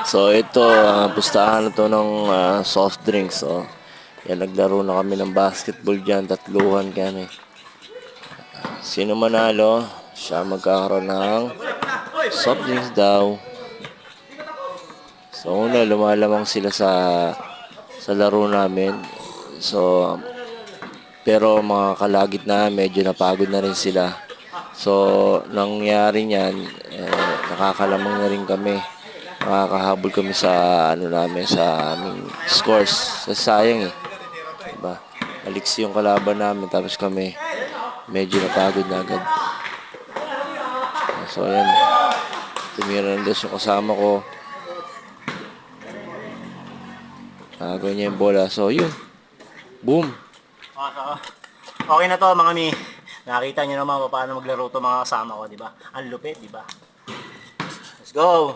So ito, pustahan na to ng soft drinks. So, yan, naglaro na kami ng basketball dyan. Tatluhan kami. Sino manalo, siya magkakaroon ng soft drinks daw. So una, lumalamang sila sa laro namin. So, pero mga kalagit na, medyo napagod na rin sila. So, nangyari niyan, nakakalamang na rin kami. Nakakahabol kami sa namin, sa aming scores. Sayang eh. Diba? Aliksi yung kalaban namin, tapos kami medyo napagod na agad. So, ayan. Tumira na yung kasama ko. Nagawa niya yung bola. So, yun. Boom. Okay na to mga mi. Nakita niyo naman paano maglaro to mga kasama ko, di ba? Ang lupit, di ba? Let's go!